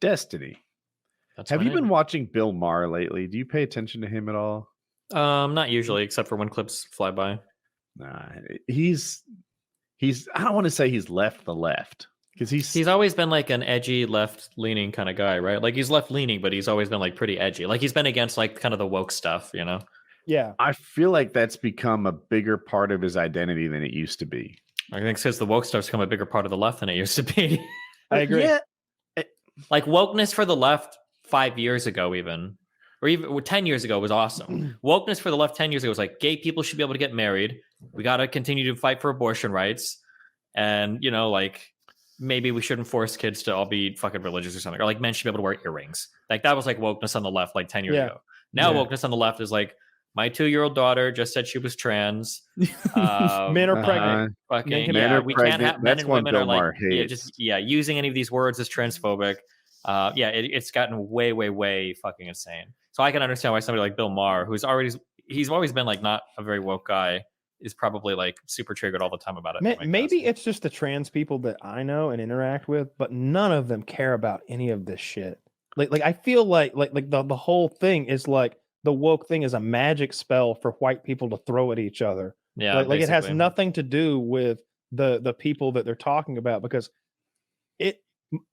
Destiny. Have you been watching Bill Maher lately? Do you pay attention to him at all? Not usually, except for when clips fly by. Nah, he's I don't want to say he's left the left, because he's always been like an edgy left-leaning kind of guy, right? Like he's left-leaning, but he's always been like pretty edgy. Like he's been against like kind of the woke stuff, you know? Yeah. I feel like that's become a bigger part of his identity than it used to be. I think since the woke stuff's become a bigger part of the left than it used to be. I agree. Yeah. Like wokeness for the left 5 years ago, even 10 years ago was awesome. Wokeness for the left 10 years ago was like gay people should be able to get married. We got to continue to fight for abortion rights. And, you know, like maybe we shouldn't force kids to all be fucking religious or something. Or like men should be able to wear earrings. Like that was like wokeness on the left like 10 years ago. Now wokeness on the left is like, my 2-year-old daughter just said she was trans. Men are pregnant. We can't have men and women are like using any of these words as transphobic. It's gotten way fucking insane. So I can understand why somebody like Bill Maher, he's always been like not a very woke guy, is probably like super triggered all the time about it. Maybe it's just the trans people that I know and interact with, but none of them care about any of this shit. Like I feel like the whole thing is like the woke thing is a magic spell for white people to throw at each other. Yeah, like it has nothing to do with the people that they're talking about, because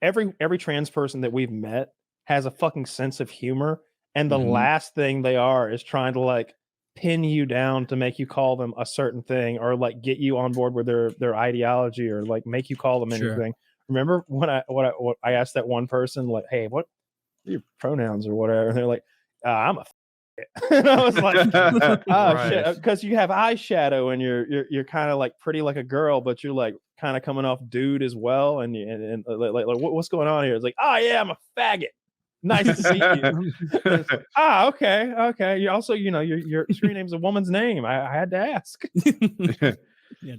every trans person that we've met has a fucking sense of humor, and the last thing they are is trying to like pin you down to make you call them a certain thing, or like get you on board with their ideology, or like make you call them anything. Remember when I asked that one person, like, hey, what are your pronouns or whatever, and they're like, I'm a and I was like, oh shit, because you have eyeshadow and you're kind of like pretty like a girl, but you're like kind of coming off dude as well, and like what's going on here? It's like, oh yeah, I'm a faggot. Nice to see you. Okay. You also, you know, your screen name's a woman's name. I had to ask. Yeah, you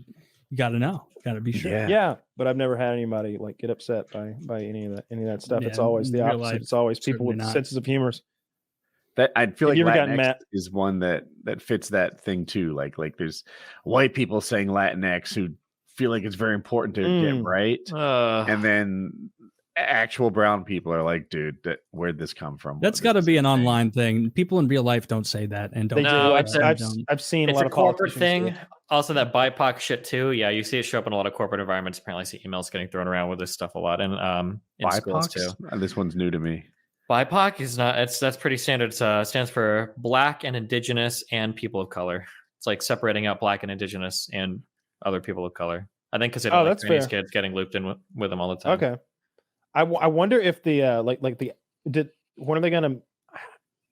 got to know. Got to be sure. Yeah, but I've never had anybody like get upset by any of that stuff. It's always the opposite. Life, it's always people with senses of humors. That I feel like Latinx is one that fits that thing too. Like there's white people saying Latinx who feel like it's very important to get right, and then actual brown people are like, dude, where'd this come from? That's got to be an online thing. People in real life don't say that, and don't. No, I've seen it's a lot of corporate thing. Also, that BIPOC shit too. Yeah, you see it show up in a lot of corporate environments. Apparently, I see emails getting thrown around with this stuff a lot, and in schools too. This one's new to me. BIPOC is not. That's pretty standard. It stands for Black and Indigenous and People of Color. It's like separating out Black and Indigenous and other people of color. I think because they don't like Chinese kids getting looped in with them all the time. Okay, I wonder if the when are they gonna?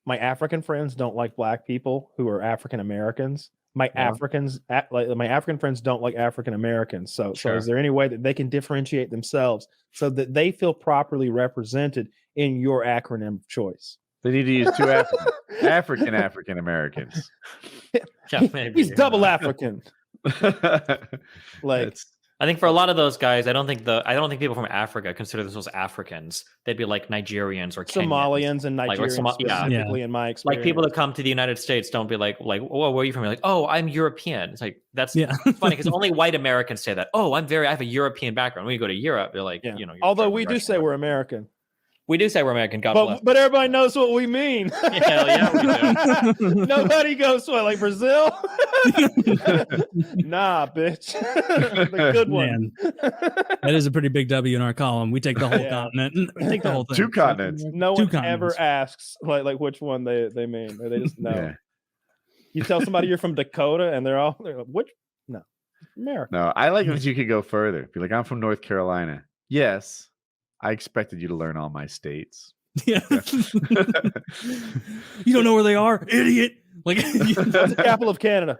My African friends don't like Black people who are African Americans. My African friends don't like African Americans. So is there any way that they can differentiate themselves so that they feel properly represented in your acronym of choice? They need to use two African Americans. Yeah, maybe. He's double African. I think for a lot of those guys, I don't think people from Africa consider themselves Africans. They'd be like Nigerians or Kenyans. Somalians and Nigerians specifically in my experience. Like people that come to the United States don't be like, whoa, where are you from? You're like, oh, I'm European. It's like, that's funny because only white Americans say that. Oh, I have a European background. When you go to Europe, they're like, you know. Although we do say we're American. We do say we're American. God bless. But everybody knows what we mean. Hell yeah, we do. Nobody goes like Brazil. Nah, bitch. The good one. That is a pretty big W in our column. We take the whole continent. We take the whole thing. Two continents. No one ever asks like which one they mean. They just know. Yeah. You tell somebody you're from Dakota, and they're like, which? No, America. No, I like that you could go further. Be like, I'm from North Carolina. Yes. I expected you to learn all my states. Yeah. You don't know where they are, idiot. Like, what's the capital of Canada?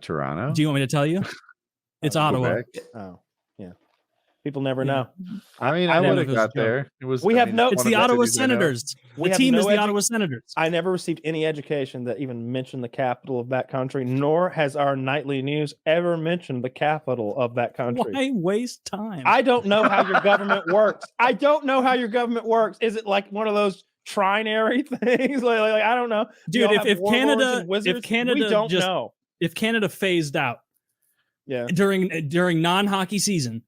Toronto. Do you want me to tell you? It's Ottawa. Quebec. Oh, yeah. People never know. I mean, I would have got there. It's the Ottawa Senators. The team is the Ottawa Senators. I never received any education that even mentioned the capital of that country, nor has our nightly news ever mentioned the capital of that country. Why waste time? I don't know how your government works. Is it like one of those trinary things? Like I don't know. Dude, if Canada phased out during non-hockey season,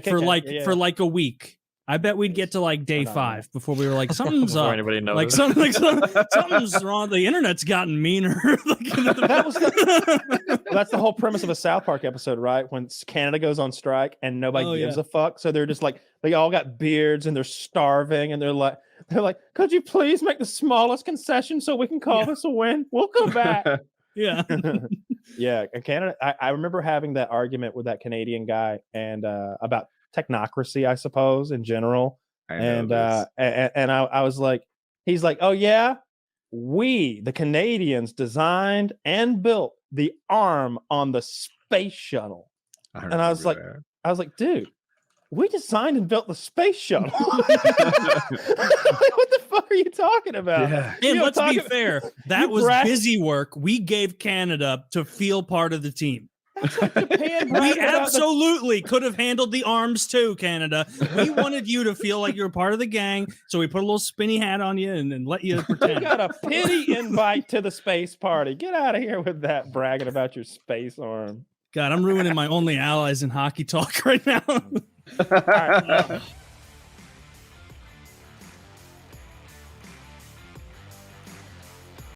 for like a week, I bet we'd get to like day 5 before we were like, something's up. Anybody knows. Like something's wrong. The internet's gotten meaner. That's the whole premise of a South Park episode, right? When Canada goes on strike and nobody gives a fuck. So they're just like, they all got beards and they're starving and they're like, could you please make the smallest concession so we can call this a win? We'll come back. Yeah. Yeah. And Canada, I remember having that argument with that Canadian guy and about technocracy, I suppose, in general. And I was like, he's like, oh yeah, we, the Canadians, designed and built the arm on the space shuttle. And I was like, dude, we designed and built the space shuttle. What the fuck are you talking about? Yeah. And let's be fair, that was busy work we gave Canada to feel part of the team. That's like Japan. We absolutely could have handled the arms too, Canada. We wanted you to feel like you were part of the gang, so we put a little spinny hat on you and then let you pretend. You got a pity invite to the space party. Get out of here with that bragging about your space arm. God, I'm ruining my only allies in hockey talk right now. All right,